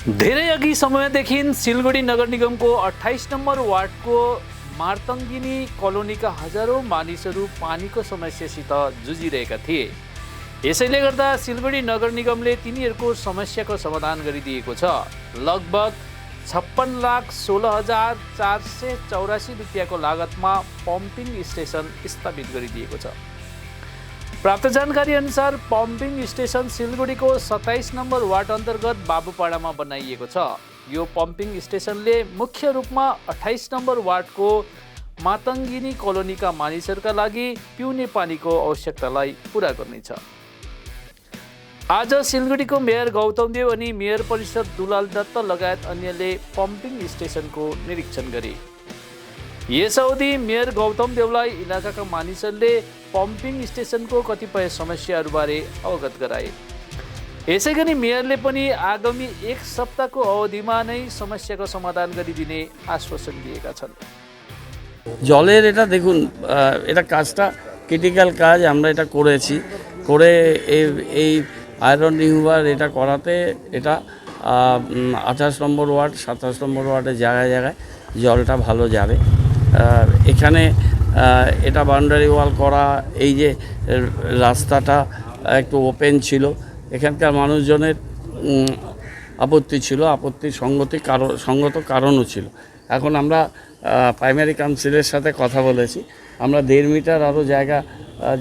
धेरै अघि समयदेखि सिलगढी नगर निगमको 28 नम्बर वार्डको मार्तङ्गिनी कलोनीका हजारौँ मानिसहरू पानीको समस्यासित जुझिरहेका थिए। यसैले गर्दा सिलगढी नगर निगमले तिनीहरूको समस्याको समाधान गरिदिएको छ। लगभग 56,16,484 रुपियाँको लागतमा पम्पिङ स्टेसन स्थापित गरिदिएको छ। प्राप्त जानकारी अनुसार पम्पिङ स्टेसन सिलगढीको 27 नम्बर वार्ड अन्तर्गत बाबुपाडामा बनाइएको छ। यो पम्पिङ स्टेसनले मुख्य रूपमा 28 नम्बर वार्डको मातङ्गिनी कोलोनीका मानिसहरूका लागि पिउने पानीको आवश्यकतालाई पुरा गर्नेछ। आज सिलगढीको मेयर गौतम देव अनि मेयर परिषद दुलाल दत्त लगायत अन्यले पम्पिङ स्टेसनको निरीक्षण गरे। यस अवधि मेयर गौतम देवलाई इलाकाका मानिसहरूले पम्पिङ स्टेसनको कतिपय समस्याहरूबारे अवगत गराए। यसै गरी मेयरले पनि आगामी 1 सप्ताहको अवधिमा नै समस्याको समाधान गरिदिने आश्वासन दिएका छन्। জলের এটা দেখুন, এটা কাজটা ক্রিটিক্যাল কাজ, আমরা এটা করেছি। করে এই আয়রন রিমুভার এটা করাতে এটা 28 নম্বর ওয়ার্ড 27 নম্বর ওয়ার্ডে জায়গায় জায়গায় জলটা ভালো যাবে। এখানে এটা বাউন্ডারি ওয়াল করা, এই যে রাস্তাটা একটু ওপেন ছিল, এখানকার মানুষজনের আপত্তি ছিল, আপত্তির সঙ্গত কারণও ছিল। এখন আমরা প্রাইমারি কাউন্সিলের সাথে কথা বলেছি, আমরা 1.5 মিটার আরও জায়গা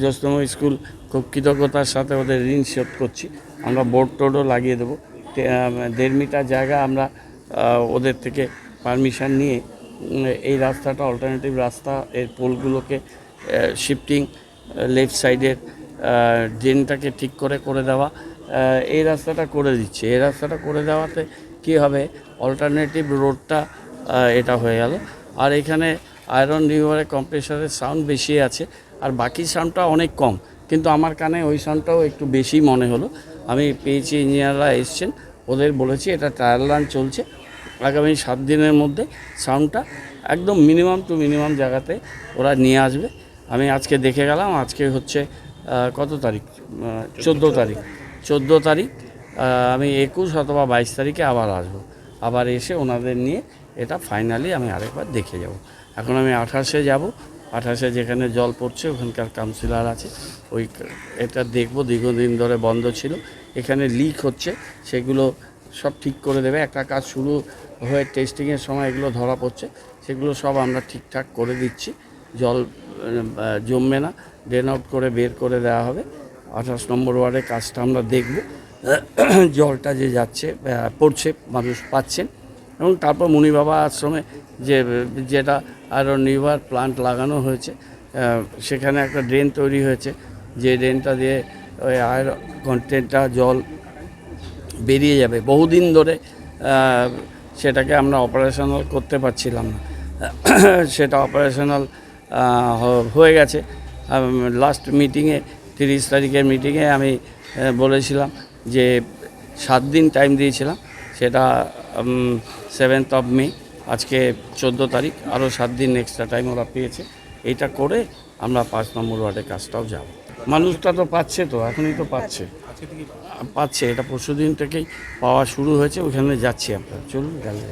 জ্যোৎস্নম স্কুল খুব কৃতজ্ঞতার সাথে ওদের ঋণ শোধ করছি, আমরা বোর্ড টোডও লাগিয়ে দেবো। 1.5 মিটার জায়গা আমরা ওদের থেকে পারমিশন নিয়ে এই রাস্তাটা অল্টারনেটিভ রাস্তা, এর পোলগুলোকে শিফটিং, লেফট সাইডের ড্রেনটাকে ঠিক করে দেওয়া, এই রাস্তাটা করে দিচ্ছে। এই রাস্তাটা করে দেওয়াতে কি হবে, অল্টারনেটিভ রোডটা এটা হয়ে গেল। আর এখানে আয়রন রিভারে কম্প্রেসারের সাউন্ড বেশি আছে, আর বাকি সাউন্ডটা অনেক কম, কিন্তু আমার কানে ওই সাউন্ডটাও একটু বেশি মনে হলো। আমি পেয়েছি, ইঞ্জিনিয়াররা এসছেন, ওদের বলেছি এটা ট্রায়াল রান চলছে, আগামী 7 দিনের মধ্যে সাউন্ডটা একদম মিনিমাম টু মিনিমাম জায়গাতে ওরা নিয়ে আসবে। আমি আজকে দেখে গেলাম, আজকে হচ্ছে কত তারিখ, 14 তারিখ। আমি 21 অথবা 22 তারিখে আবার আসবো, আবার এসে ওনাদের নিয়ে এটা ফাইনালি আমি আরেকবার দেখে যাব। এখন আমি 28-এ যাব, 28-এ যেখানে জল পড়ছে ওখানকার কাউন্সিলর আছে, ওই এটা দেখব। দীর্ঘদিন ধরে বন্ধ ছিল, এখানে লিক হচ্ছে, সেগুলো সব ঠিক করে দেবে। একটা কাজ শুরু হয়ে টেস্টিংয়ের সময় এগুলো ধরা পড়ছে, সেগুলো সব আমরা ঠিকঠাক করে দিচ্ছি। জল জমবে না, ড্রেন আউট করে বের করে দেওয়া হবে। 28 নম্বর ওয়ার্ডে কাজটা আমরা দেখব, জলটা যে যাচ্ছে পড়ছে, মানুষ পাচ্ছেন। এবং তারপর মুনি বাবা আশ্রমে যেটা আয়রন রিভার প্লান্ট লাগানো হয়েছে, সেখানে একটা ড্রেন তৈরি হয়েছে, যে ড্রেনটা দিয়ে ওই আয়রন কন্টেন্টটা জল বেরিয়ে যাবে। বহুদিন ধরে সেটাকে আমরা অপারেশনাল করতে পারছিলাম না, সেটা অপারেশনাল হয়ে গেছে। লাস্ট মিটিংয়ে 30 তারিখের মিটিংয়ে আমি বলেছিলাম যে 7 দিন টাইম দিয়েছিলাম, সেটা 7th of May, আজকে 14 তারিখ, আরও 7 দিন এক্সট্রা টাইম ওরা পেয়েছে। এইটা করে আমরা 5 নম্বর ওয়ার্ডে কাজটাও যাব। মানুষটা তো পাচ্ছে, তো এখনই তো পাচ্ছে, এটা পরশুদিন থেকেই পাওয়া শুরু হয়েছে। ওখানে যাচ্ছি আমরা, চলুন গেলে।